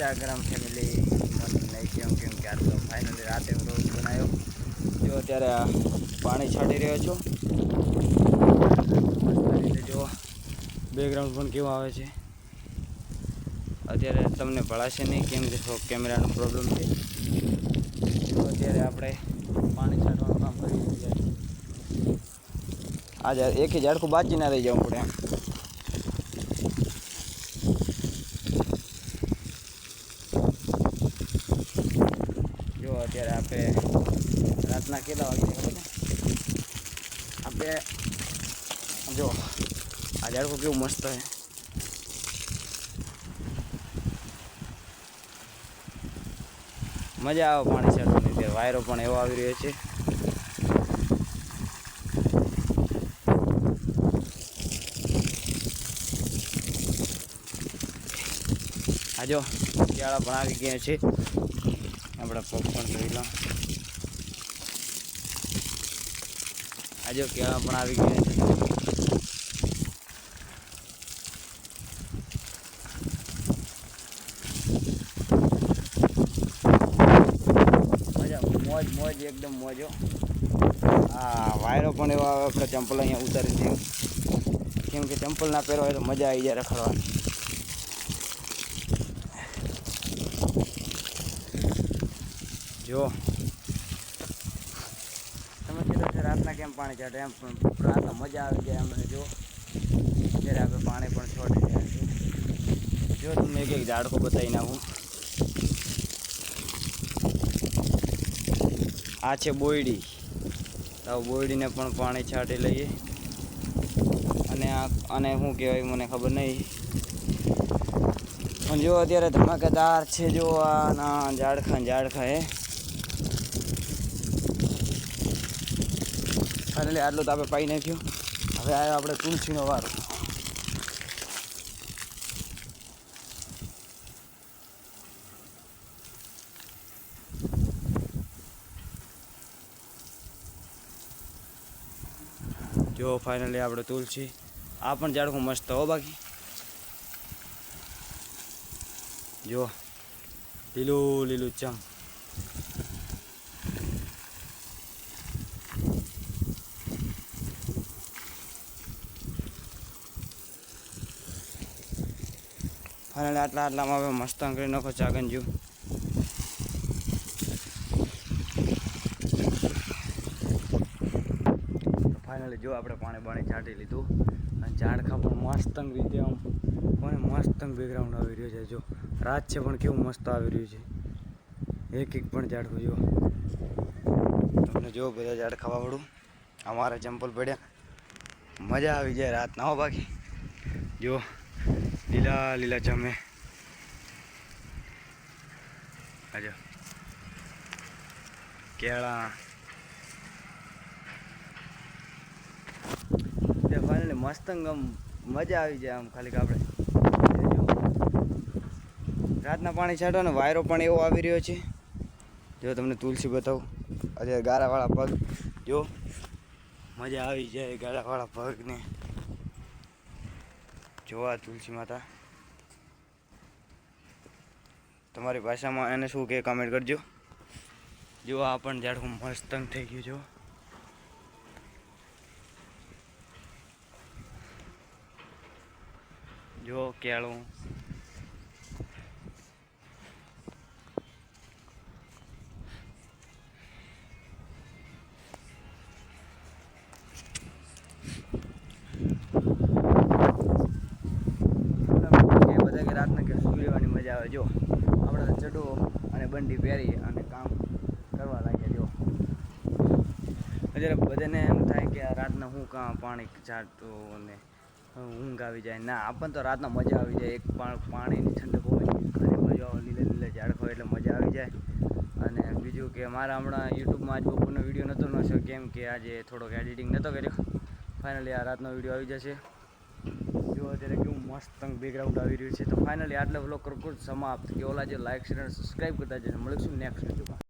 Instagram family मन नहीं क्यों क्या तो फाइनली राते હું રોજ બનાવ્યો જો અત્યારે પાણી છાંટી રહ્યો છું જો બેકગ્રાઉન્ડ પણ કેવું આવે છે અત્યારે તમને ભળાશે નહીં કેમ કે કેમેરાનો પ્રોબ્લેમ છે તો અત્યારે આપણે પાણી છાંટવાનું કામ કરી રહ્યા છીએ આજે એક જ ઝાડખું બાકી ના રહી જવું પડે અત્યારે આપણે રાતના કેટલા વાગે ખબર છે આપણે જો આ ઝાડકું કેવું મસ્ત છે મજા આવે પાણી છાંટવાની અત્યારે વાયરો પણ એવો આવી રહ્યો છે આ જો કેળા પણ આવી ગયા છે આપણે પોપકોર્ન જોઈ લો આજે કેળા પણ આવી ગયા છે મજા મોજ મોજ એકદમ મોજો હા વાયરો પણ એવો આવે આપણે ચંપલ અહીંયા ઉતારી દઈએ કેમ કે ચંપલ ના પહેરો હોય તો મજા આવી જાય રખડવાની જો તમે કીધું છે રાતના કેમ પાણી છાંટે એમ રાતના મજા આવી જાય અમને જો અત્યારે આપણે પાણી પણ છોડી રહ્યા છીએ જો તમને એક ઝાડકો બતાવી નાખું આ છે બોયડી તો બોયડીને પણ પાણી છાંટી લઈએ અને શું કહેવાય મને ખબર નહીં પણ જો અત્યારે ધમાકેદાર છે જો આ ઝાડખા હે ફાઇનલી આટલું તો આપણે પાઈ નાખ્યું હવે આવ્યો આપણે તુલસીનો વારો જો ફાઇનલી આપણે તુલસી આ પણ ઝાડખું મસ્ત હો બાકી જો લીલું લીલું ચમ ફાઇનલી આટલામાં હવે મસ્ત કરી નાખો ચાગંજુ ફાઇનલી જો આપણે પાણી છાંટી લીધું અને ઝાડખા પણ મસ્ત રીતે આમ કોને મસ્ત બેકગ્રાઉન્ડ આવી રહ્યો છે જો રાત છે પણ કેવું મસ્ત આવી રહ્યું છે એક પણ ઝાડખું જો તમને જો બધા ઝાડ ખાવાવાળું અમારા ચંપલ પડ્યા મજા આવી જાય રાતના હો બાકી જો લીલા લીલા ચમે આજો કેળા ફાઇનલી મસ્ત મજા આવી જાય આમ ખાલી આપણે રાતના પાણી છાંટો ને વાયરો પણ એવો આવી રહ્યો છે જો તમને તુલસી બતાવું અત્યારે ગારાવાળા પગ જો મજા આવી જાય ગારાવાળા પગને જોવા તુલસી માતા તમારી ભાષામાં એને શું કે કમેન્ટ કરજો જો આ પણ ઝાડખું મસ્ત થઈ ગયું જો જો કેળું રાતના કે સુઈ રહેવાની મજા આવે જો આપણે ચડો અને બંડી પહેરી અને કામ કરવા લાગ્યા જો અત્યારે બધાને એમ થાય કે આ રાતના હું કાં પાણી છાંટતું અને ઊંઘ આવી જાય ના, આપણને તો રાતના મજા આવી જાય. એક પાણીની ઠંડક હોય અને બાજુ લીલા ઝાડખો એટલે મજા આવી જાય. અને બીજું કે મારા હમણાં યુટ્યુબમાં આજ બપોરનો વિડીયો નહોતો નાખ્યો કેમ કે આજે થોડોક એડિટિંગ નહોતો કર્યો. ફાઇનલી આ રાતનો વિડીયો આવી જશે. જો અત્યારે કેવું મસ્ત બેકગ્રાઉન્ડ આવી રહ્યું છે. તો ફાઇનલી આટલો વ્લોગ કરું સમાપ્ત. કે ઓલા જે લાઈક શેર અને સબસ્ક્રાઈબ કરતા જશે. મળીશું નેક્સ્ટ વિડીયોમાં.